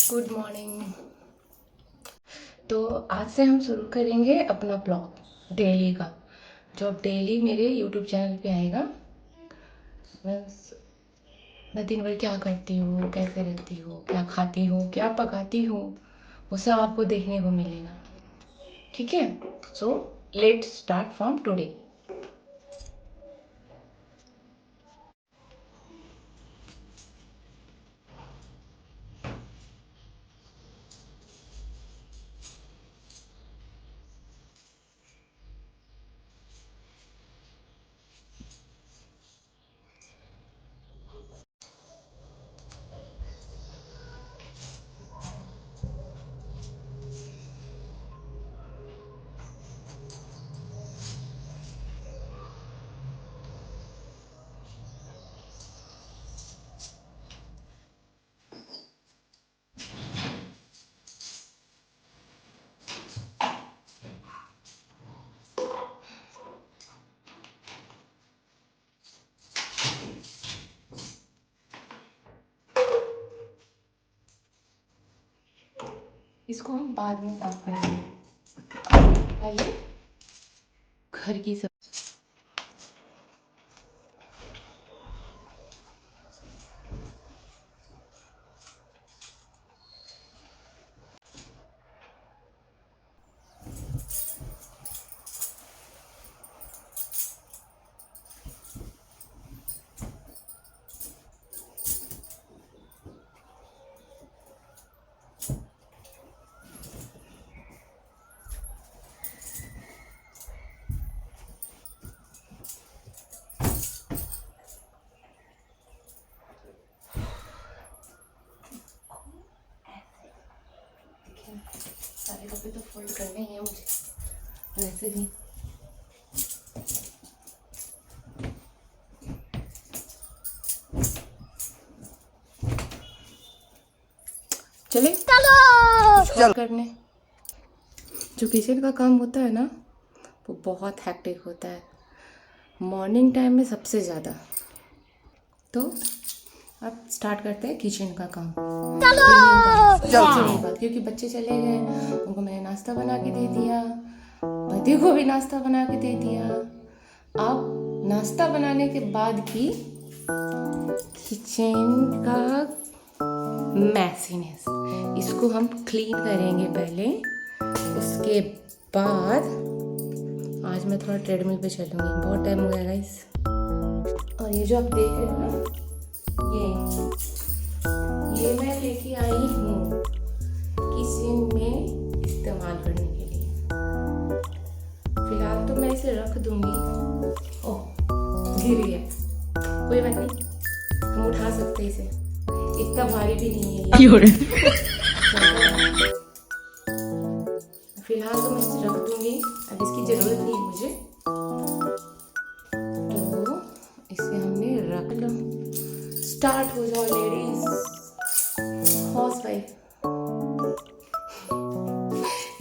Good morning. तो आज से हम शुरू करेंगे अपना ब्लॉग डेली का, जो अब डेली मेरे यूट्यूब चैनल पे आएगा। बस मैं दिन भर क्या करती हूँ, कैसे रहती हूँ, क्या खाती हूँ, क्या पकाती हूँ, वो सब आपको देखने को मिलेगा। ठीक है, so let's start from today. इसको हम बाद में साफ करेंगे। आइए, घर की सब सारे कपड़े तो फोल्ड करने ही है मुझे वैसे भी। चले चलो करने। जो किचन का काम होता है ना, वो बहुत हैक्टिक होता है मॉर्निंग टाइम में सबसे ज़्यादा। तो अब स्टार्ट करते हैं किचन का काम, क्लीनिंग का। सबसे बड़ी बात, क्योंकि बच्चे चले गए, उनको मैंने नाश्ता बना के दे दिया, पति को भी नाश्ता बना के दे दिया। अब नाश्ता बनाने के बाद भी किचन का मैसीनेस, इसको हम क्लीन करेंगे पहले। उसके बाद आज मैं थोड़ा ट्रेडमिल पे चलूँगी, बहुत टाइम हो गया गाइस। और ये जो आप देख रहे हो ना, ये मैं लेके आई हूँ किचन में इस्तेमाल करने के लिए। फिलहाल तो मैं इसे रख दूँगी। ओह, गिर गया, कोई बात नहीं, हम उठा सकते हैं इसे, इतना भारी भी नहीं है ये। फिलहाल तो मैं इसे रख दूँगी, अब इसकी ज़रूरत नहीं है मुझे। तो इसे हमने रख लो। स्टार्ट हो जाओ लेडीज, हाउस वाइफ।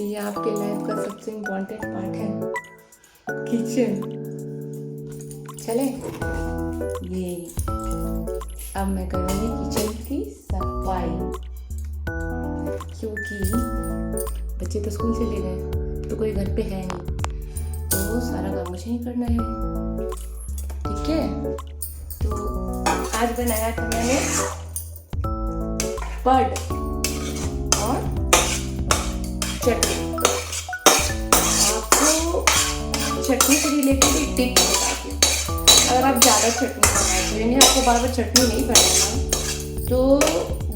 ये आपके लाइफ का सबसे इम्पोर्टेंट पार्ट है, किचन। चले, ये अब मैं करूँगी किचन की सफाई, क्योंकि बच्चे तो स्कूल चले गए, तो कोई घर पे है नहीं, तो सारा काम मुझे ही करना है। ठीक है, तो आज बनाया था मैंने बर्ड और चटनी। आपको चटनी से रिलेटेड एक टिप बताती हूँ। अगर आप ज़्यादा चटनी बनाते हो, यानी आपको बार बार चटनी नहीं बनाना, तो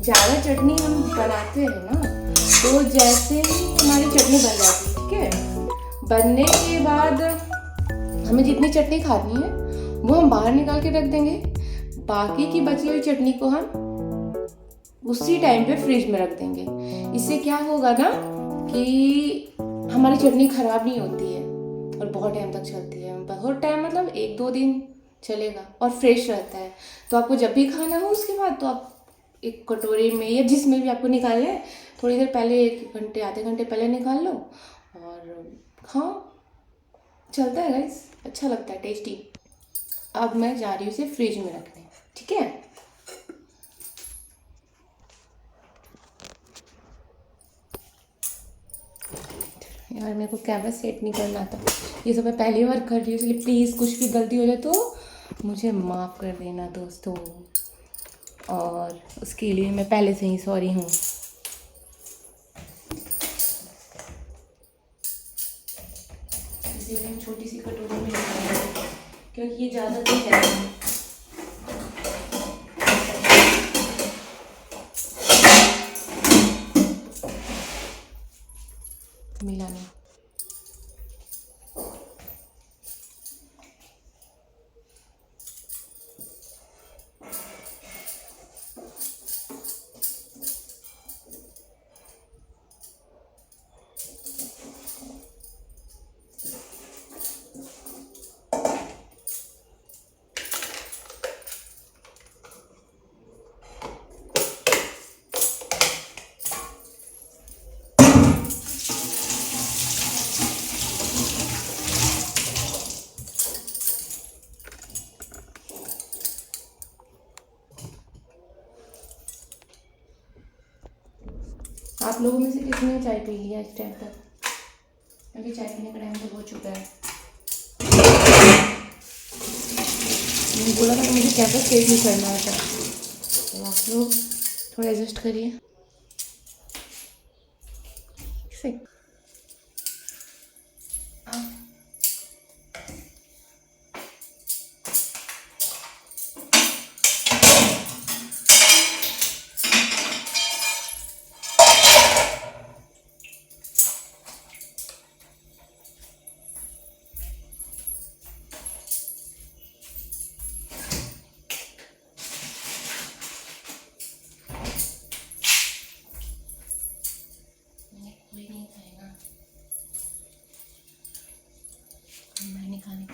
ज़्यादा चटनी हम बनाते हैं ना, तो जैसे ही हमारी चटनी बन जाती है, ठीक है, बनने के बाद हमें जितनी चटनी खानी है वो हम बाहर निकाल के रख देंगे। बाकी की बची हुई चटनी को हम उसी टाइम पे फ्रिज में रख देंगे। इससे क्या होगा ना कि हमारी चटनी खराब नहीं होती है और बहुत टाइम तक चलती है। बहुत टाइम मतलब 1-2 दिन चलेगा और फ्रेश रहता है। तो आपको जब भी खाना हो उसके बाद तो आप एक कटोरी में या जिसमें भी आपको निकालना है, थोड़ी देर पहले, 1 घंटे आधे घंटे पहले निकाल लो और खाओ। चलता है गाइस, अच्छा लगता है, टेस्टी। अब मैं जा रही हूँ इसे फ्रिज में रखने, ठीक है। यार मेरे को कैमरा सेट नहीं करना था, ये सब मैं पहली बार कर रही हूँ, इसलिए प्लीज़ कुछ भी गलती हो जाए तो मुझे माफ़ कर देना दोस्तों, और उसके लिए मैं पहले से ही सॉरी हूँ। इसीलिए हम छोटी सी कटोरी में निकालेंगे क्योंकि ये ज़्यादा तो है नहीं। मिला नहीं। आप लोगों में से किसने चाय पी लिया इस टाइम तक? अभी चाय पीने का टाइम तो हो चुका है। मैंने बोला था कि मुझे कैंपस सेट नहीं करना था, तो आप लोग थोड़ा एडजस्ट करिए। कोई नहीं खाएगा, मैं नहीं खाने।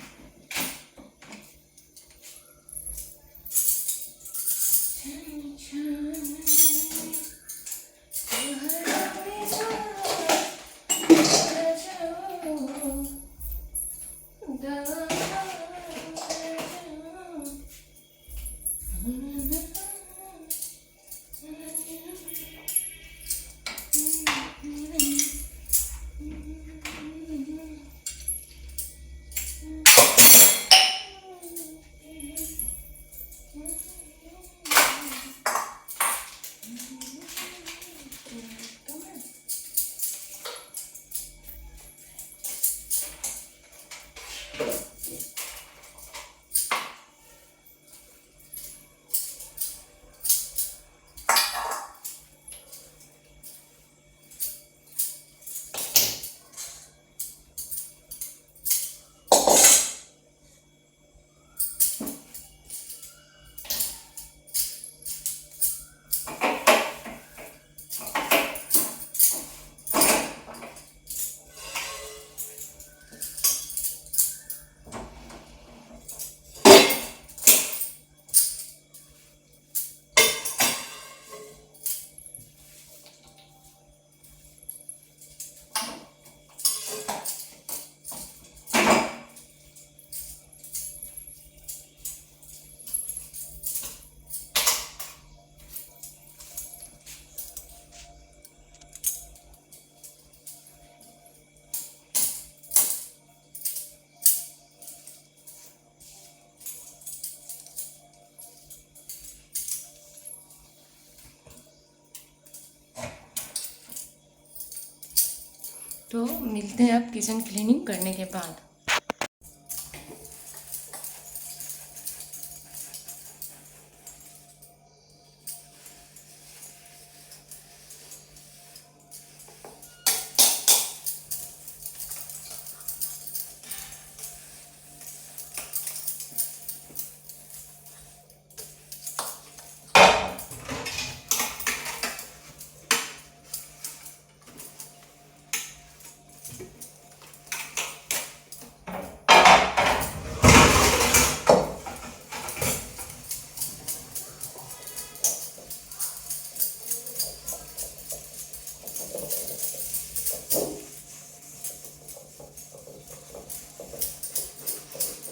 तो मिलते हैं अब किचन क्लीनिंग करने के बाद।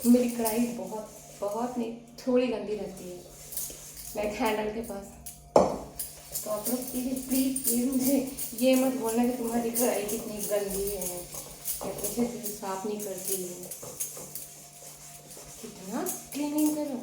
मेरी कढ़ाई बहुत नहीं थोड़ी गंदी रहती है, लाइक हैंडल के पास, तो आप लोग प्लीज प्लीज प्लीज मुझे ये मत बोलना कि तुम्हारी कढ़ाई कितनी गंदी है या अच्छे से साफ नहीं करती है। कितना क्लीनिंग करो।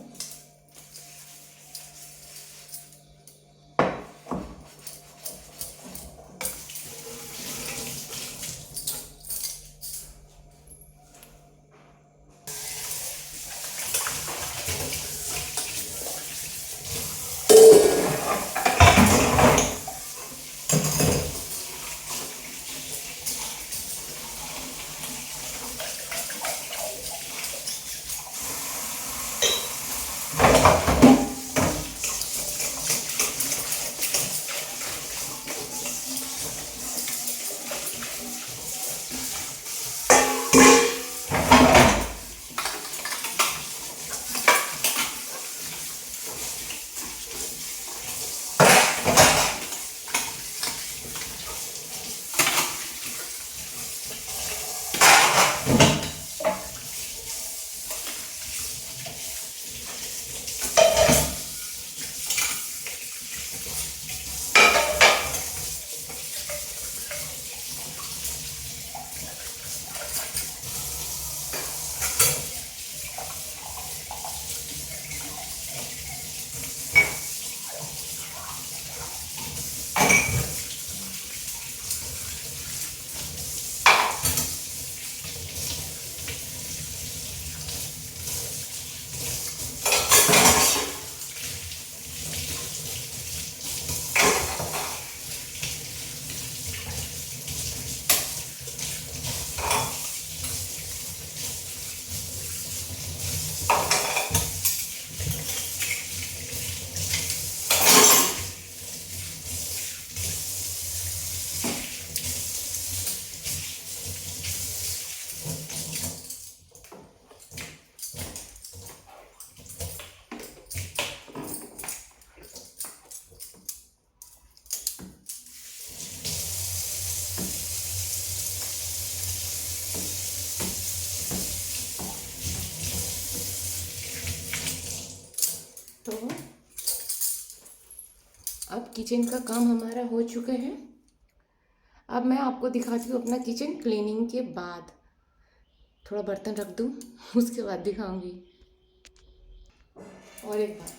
तो अब किचन का काम हमारा हो चुका है। अब मैं आपको दिखाती हूँ अपना किचन क्लीनिंग के बाद। थोड़ा बर्तन रख दूँ उसके बाद दिखाऊंगी। और एक बात,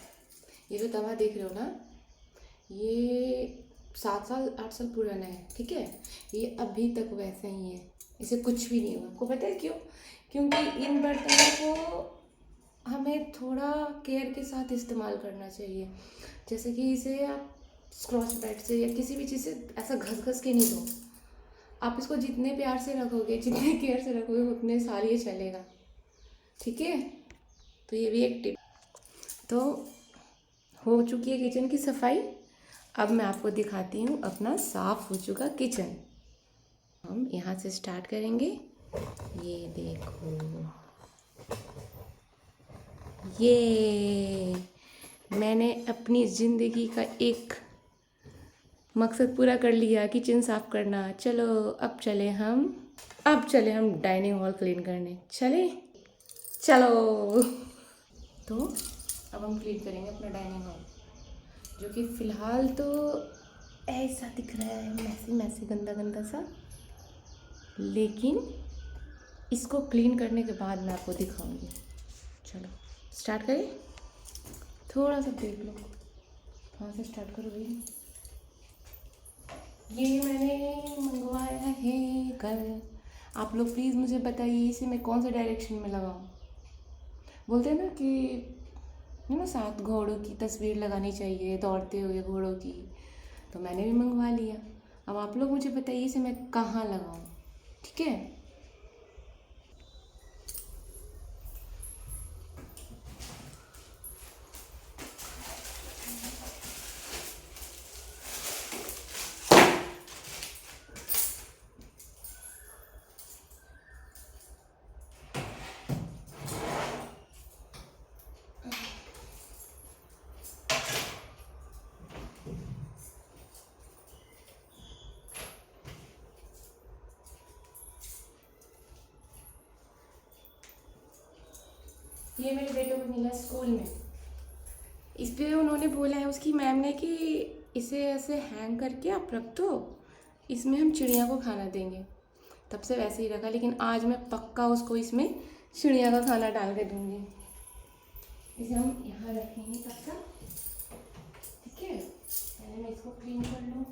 ये जो तवा देख रहे हो ना, ये 7 साल 8 साल पुराना है, ठीक है। ये अभी तक वैसा ही है, इसे कुछ भी नहीं हुआ। आपको पता है क्यों? क्योंकि इन बर्तनों को हमें थोड़ा केयर के साथ इस्तेमाल करना चाहिए। जैसे कि इसे आप स्क्रॉच ब्राइट से या किसी भी चीज़ से ऐसा घस घस के नहीं दो। आप इसको जितने प्यार से रखोगे, जितने केयर से रखोगे, उतने साल ये चलेगा, ठीक है। तो ये भी एक टिप। तो हो चुकी है किचन की सफाई। अब मैं आपको दिखाती हूँ अपना साफ़ हो चुका किचन। हम यहाँ से स्टार्ट करेंगे। ये देखो, ये मैंने अपनी ज़िंदगी का एक मकसद पूरा कर लिया, किचन साफ़ करना। चलो अब चले हम डाइनिंग हॉल क्लीन करने। चलो तो अब हम क्लीन करेंगे अपना डाइनिंग हॉल, जो कि फ़िलहाल तो ऐसा दिख रहा है, मैसी मैसी गंदा गंदा सा। लेकिन इसको क्लीन करने के बाद मैं आपको दिखाऊंगी। चलो स्टार्ट करें। थोड़ा सा देख लो, कहाँ से स्टार्ट करो भाई। ये मैंने मंगवाया है कल। आप लोग प्लीज़ मुझे बताइए इसे मैं कौन से डायरेक्शन में लगाऊं। बोलते हैं ना कि 7 घोड़ों की तस्वीर लगानी चाहिए, दौड़ते हुए घोड़ों की। तो मैंने भी मंगवा लिया। अब आप लोग मुझे बताइए इसे मैं कहाँ लगाऊं, ठीक है। ये मेरे बेटे को मिला स्कूल में। इस पे उन्होंने बोला है उसकी मैम ने कि इसे ऐसे हैंग करके आप रख दो, इसमें हम चिड़िया को खाना देंगे। तब से वैसे ही रखा, लेकिन आज मैं पक्का उसको इसमें चिड़िया का खाना डाल के दूँगी। इसे हम यहाँ रखेंगे तब तक, ठीक है। पहले मैं इसको क्लीन कर लूँ।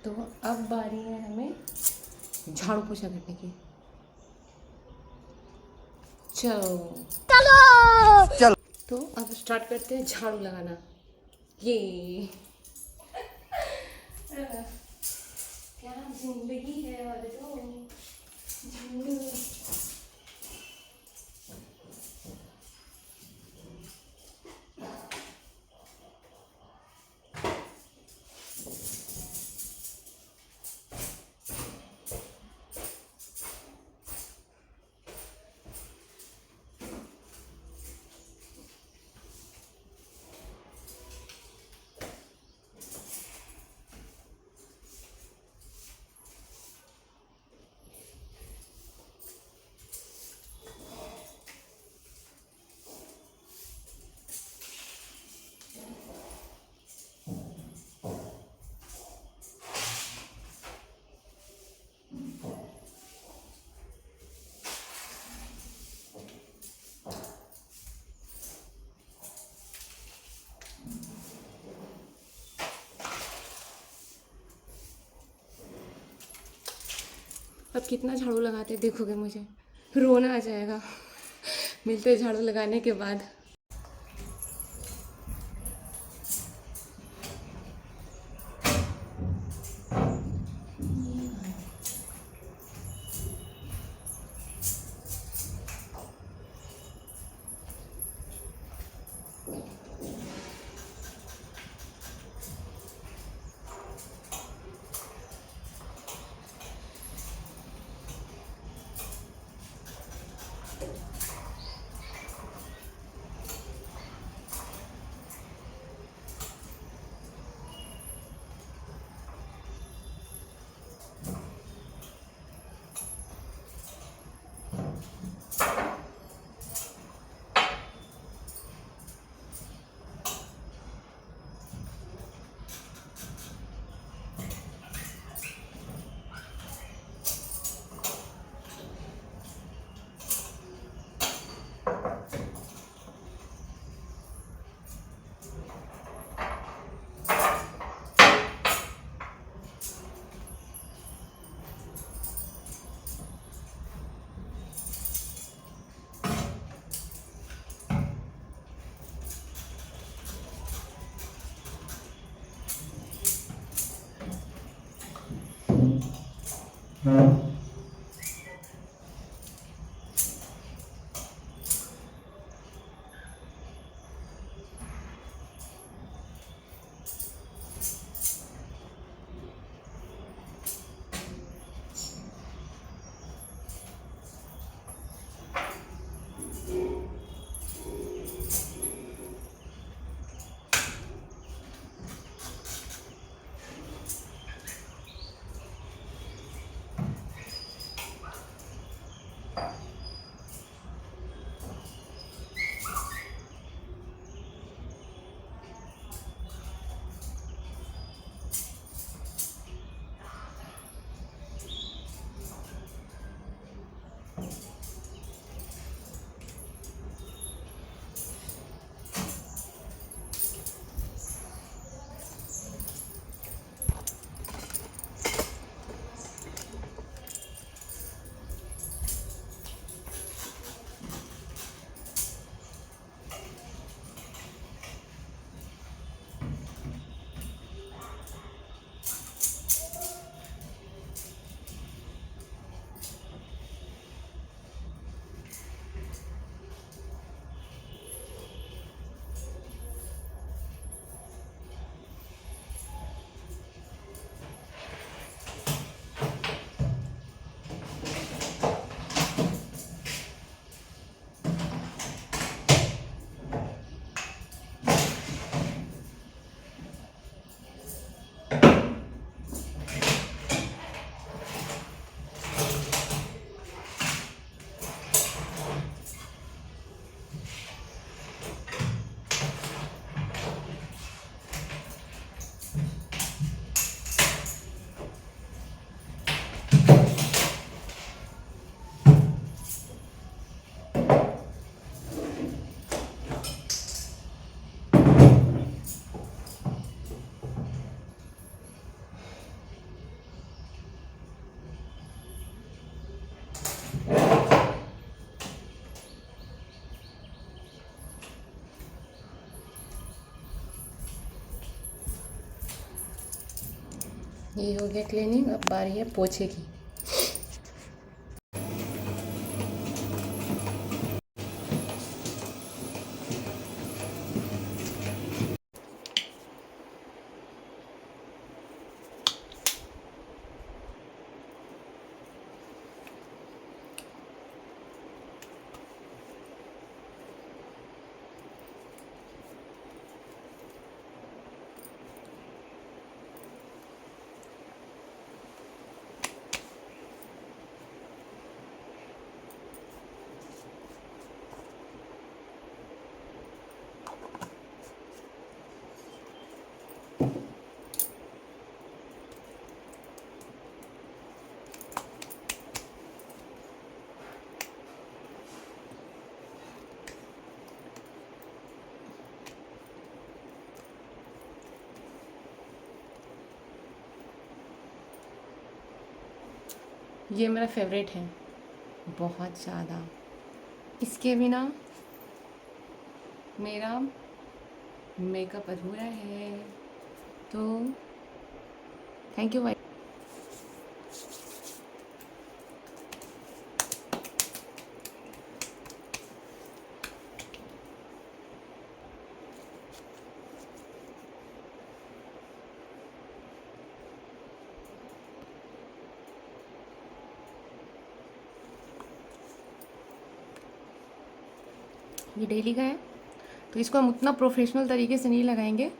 तो अब बारी है हमें झाड़ू पोछा करने की। चलो चलो चलो, तो अब स्टार्ट करते हैं झाड़ू लगाना। ये क्या जिंदगी है और तो झाड़ू। अब कितना झाड़ू लगाते देखोगे, मुझे रोना आ जाएगा मिलते झाड़ू लगाने के बाद। ये हो गया क्लीनिंग। अब बारी है पोछे की। ये मेरा फेवरेट है बहुत ज़्यादा। इसके बिना मेरा मेकअप अधूरा है। तो थैंक यू भाई। ये डेली का है तो इसको हम उतना प्रोफेशनल तरीके से नहीं लगाएंगे।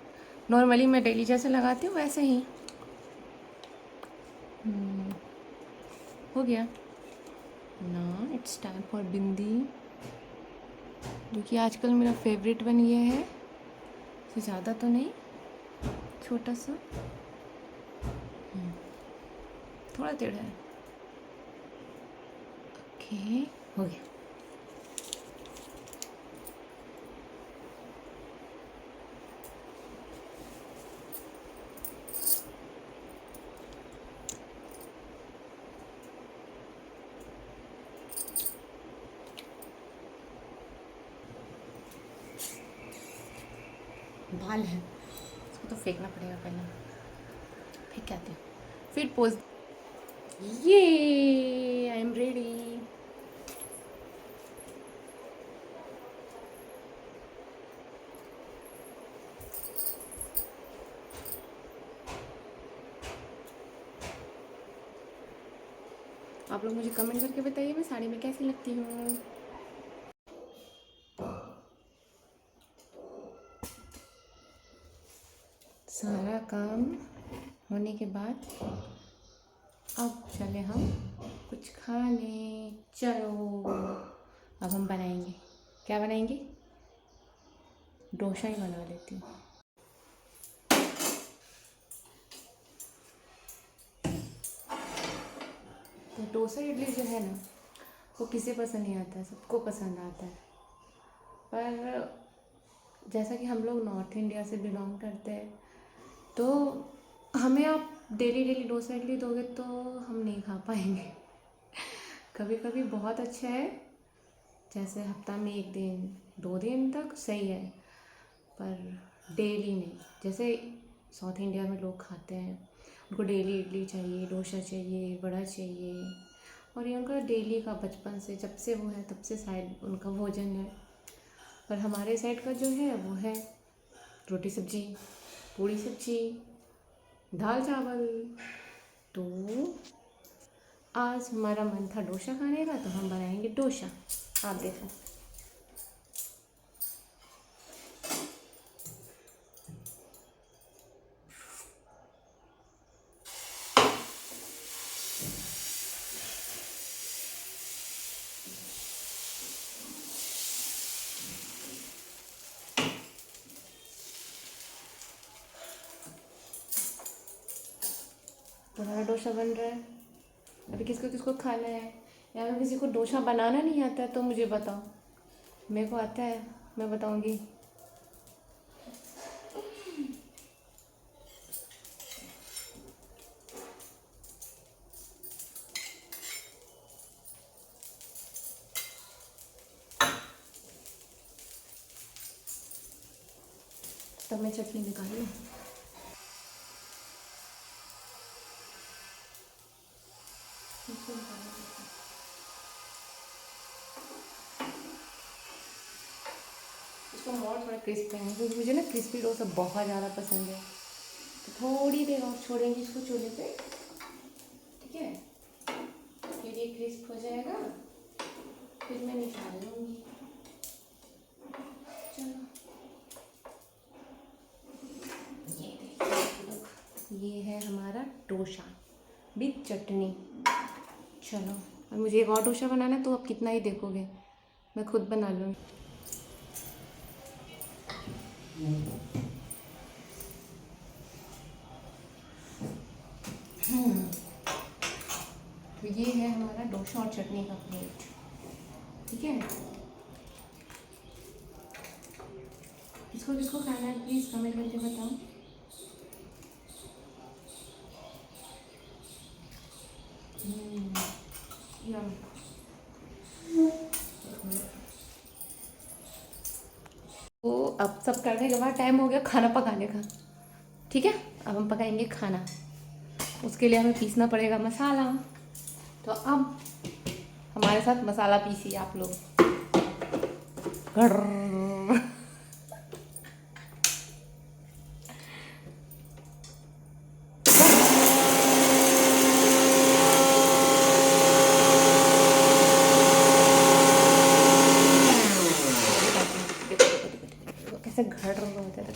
नॉर्मली मैं डेली जैसे लगाती हूँ वैसे ही। हो गया ना। इट्स टाइम फॉर बिंदी, जो कि आजकल मेरा फेवरेट बन गया है। इससे ज़्यादा तो नहीं, छोटा सा, थोड़ा टेढ़ा है। ओके हो गया। बाल है, इसको तो फेंकना पड़ेगा पहले। फेंक के आते हैं फिर पोज। ये आई एम रेडी। आप लोग मुझे कमेंट करके बताइए मैं साड़ी में कैसी लगती हूँ। सारा काम होने के बाद अब चले हम कुछ खाने। चलो अब हम बनाएंगे, क्या बनाएंगे? डोसा ही बना लेती हूँ। तो डोसा इडली जो है ना वो किसे पसंद नहीं आता है, सबको पसंद आता है। पर जैसा कि हम लोग नॉर्थ इंडिया से बिलोंग करते हैं तो हमें आप डेली डेली डोसा इडली दोगे तो हम नहीं खा पाएंगे। कभी कभी बहुत अच्छा है, जैसे हफ्ता में 1 दिन 2 दिन तक सही है, पर डेली नहीं। जैसे साउथ इंडिया में लोग खाते हैं, उनको डेली इडली चाहिए, डोसा चाहिए, बड़ा चाहिए, और ये उनका डेली का बचपन से जब से वो है तब से शायद उनका भोजन है। पर हमारे साइड का जो है वो है रोटी सब्जी, पूड़ी सब्जी, दाल चावल। तो आज हमारा मन था डोसा खाने का तो हम बनाएंगे डोसा। आप देखो, तुम्हारा डोसा बन रहा है। अभी किसको किसको खाना है, या अगर किसी को डोसा बनाना नहीं आता है तो मुझे बताओ। मेरे को आता है, मैं बताऊंगी। तब मैं चटनी निकाल लूँ। इसको और थोड़ा क्रिस्पी है क्योंकि मुझे ना क्रिस्पी डोसा बहुत ज़्यादा पसंद है। तो थोड़ी देर और छोड़ेंगे इसको चूल्हे पे, ठीक है? फिर ये क्रिस्प हो जाएगा, फिर मैं निकाल लूँगी। चलो ये देखिए, ये है हमारा डोसा विथ चटनी। चलो और मुझे एक और डोसा बनाना है तो आप कितना ही देखोगे, मैं खुद बना लूँगी। तो ये है हमारा डोसा और चटनी का प्लेट, ठीक है? किसको किसको खाना है प्लीज़ कमेंट करके बताओ। यम। तो अब सब करने के बाद टाइम हो गया खाना पकाने का, ठीक है? अब हम पकाएंगे खाना, उसके लिए हमें पीसना पड़ेगा मसाला। तो अब हमारे साथ मसाला पीसिए आप लोग। गर्र। कैसे घड़ होता है।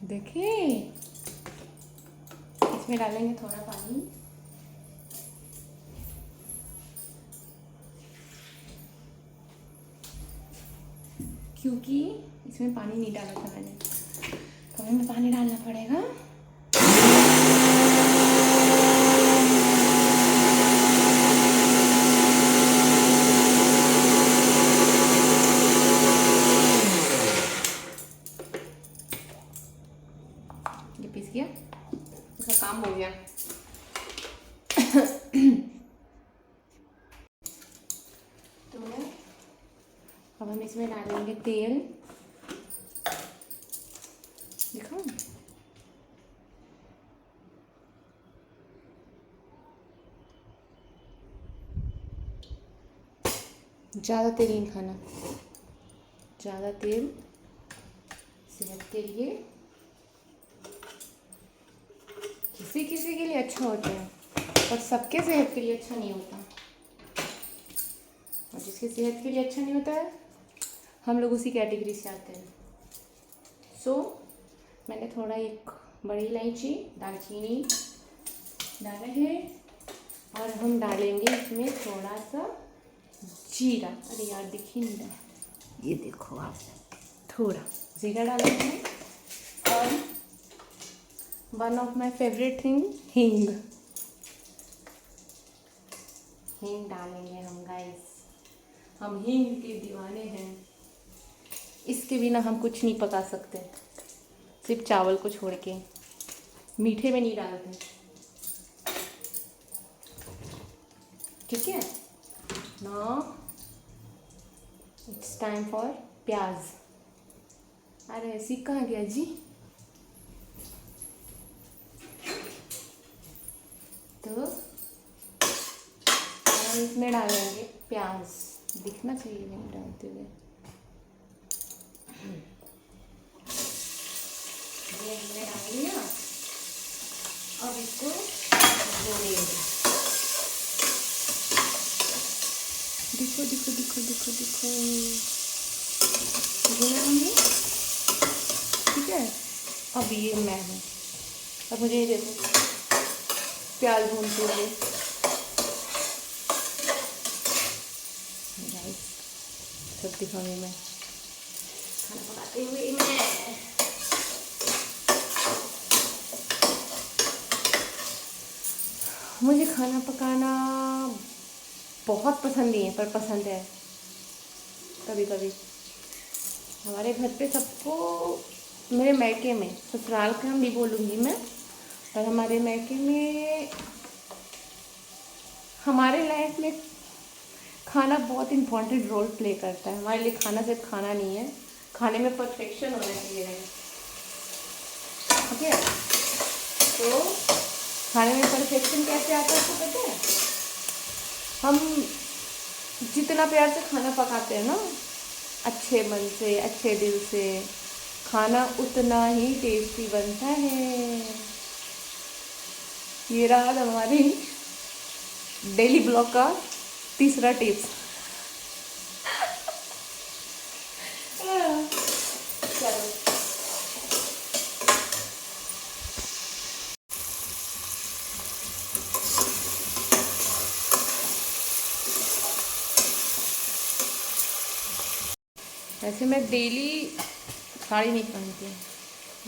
देखिए इसमें डालेंगे थोड़ा पानी, क्योंकि इसमें पानी नहीं डाला था मैंने, तो हमें पानी डालना पड़ेगा। ये पीस गया, इसका काम हो गया। तो अब हम इसमें डालेंगे तेल, दिखाऊं? ज़्यादा तेल नहीं खाना, ज़्यादा तेल सेहत के लिए किसी किसी के लिए अच्छा होता है, और सबके सेहत के लिए अच्छा नहीं होता। और जिसके सेहत के लिए अच्छा नहीं होता है, हम लोग उसी कैटेगरी से आते हैं। सो मैंने थोड़ा एक बड़ी इलायची, दालचीनी डाला है, और हम डालेंगे इसमें थोड़ा सा जीरा। अरे यार दिख ही नहीं रहा, ये देखो आप, थोड़ा जीरा डालेंगे, और one of my favourite thing, हींग। हींग डालेंगे हम गाइस, हम हींग के दीवाने हैं। इसके बिना हम कुछ नहीं पका सकते, सिर्फ चावल को छोड़ के। मीठे में नहीं डालते, ठीक है ना। इट्स टाइम फॉर प्याज। अरे ऐसी कहाँ गया जी? तो हम इसमें डालेंगे प्याज, दिखना चाहिए नहीं डालते हुए। ये हमने डाल लिया, अब इसको भूनेंगे। देखो देखो देखो देखो देखो, भुना हमने, ठीक है। अब ये मैं हूँ, अब मुझे ये देखो प्याज भूनते हुए। सब दिखाऊंगी मैं, खाना पकाते हुए मैं। मुझे खाना पकाना बहुत पसंद नहीं है, पर पसंद है कभी कभी। हमारे घर पे सबको, मेरे मैके में, ससुराल का नहीं बोलूँगी मैं, पर हमारे मैके में, हमारे लाइफ में खाना बहुत इम्पोर्टेंट रोल प्ले करता है। हमारे लिए खाना सिर्फ खाना नहीं है, खाने में परफेक्शन होना चाहिए। ठीक है, तो खाने में परफेक्शन कैसे आता है आपको पता है? हम जितना प्यार से खाना पकाते हैं ना, अच्छे मन से, अच्छे दिल से, खाना उतना ही टेस्टी बनता है। ये रहा हमारी डेली ब्लॉग का तीसरा टिप्स। चलो वैसे मैं डेली साड़ी नहीं पहनती,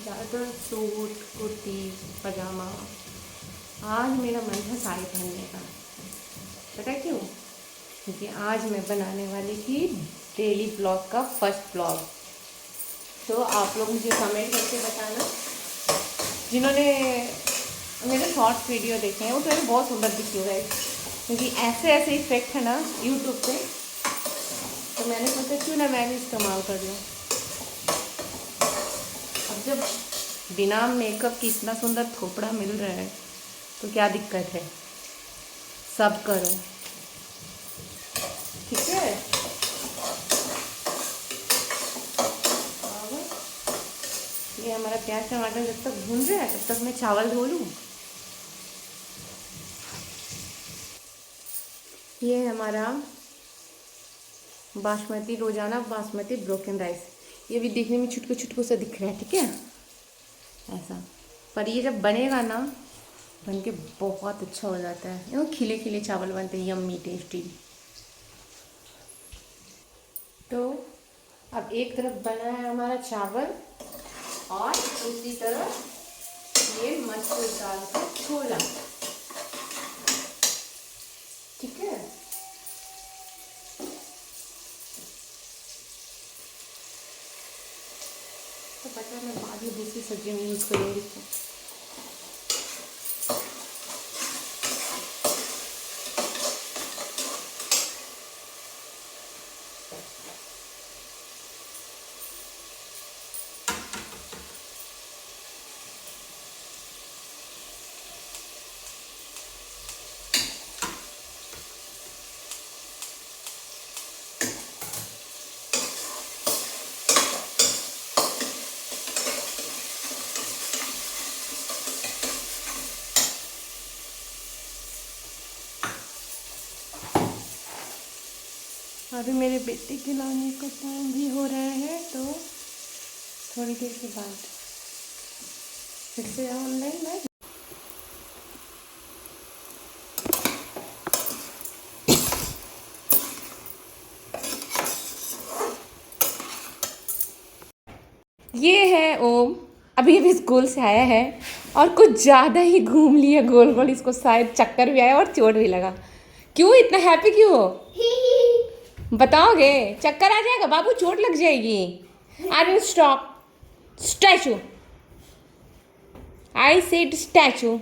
ज़्यादातर सूट, कुर्ती, पजामा। आज मेरा मन था साड़ी पहनने का, पता है क्यों? क्योंकि आज मैं बनाने वाली थी डेली ब्लॉग का फर्स्ट ब्लॉग। तो आप लोग मुझे कमेंट करके बताना, जिन्होंने मेरे शॉर्ट्स वीडियो देखे हैं, वो तो बहुत सुंदर दिखी है, क्योंकि ऐसे ऐसे इफेक्ट है ना यूट्यूब पे, तो मैंने सोचा क्यों ना मैं भी इस्तेमाल कर लूँ। अब जब बिना मेकअप की इतना सुंदर थोपड़ा मिल रहा है, तो क्या दिक्कत है? सब करो, ठीक है। ये हमारा प्याज टमाटर जब तक भून रहा है, तब तक मैं चावल धो लूँ। ये हमारा बासमती, रोजाना बासमती ब्रोकन राइस, ये भी देखने में छुटकू छुटकू सा दिख रहा है, ठीक है, ऐसा। पर ये जब बनेगा ना, बन के बहुत अच्छा हो जाता है। ये खिले खिले चावल बनते हैं, यम्मी टेस्टी। तो अब एक तरफ बना है हमारा चावल, और दूसरी तरफ ये मसूर दाल का छोला, ठीक है। तो पता है मैं बाद में दूसरी सब्जी में यूज़ करूँगी। अभी मेरे बेटे के लाने का टाइम भी हो रहा है, तो थोड़ी देर के बाद फिर से ऑनलाइन में। ये है ओम, अभी अभी स्कूल से आया है और कुछ ज़्यादा ही घूम लिया गोल गोल, इसको शायद चक्कर भी आया और चोट भी लगा। क्यों इतना हैप्पी क्यों हो? बताओगे? चक्कर आ जाएगा बाबू, चोट लग जाएगी। I will stop. Statue, I said statue.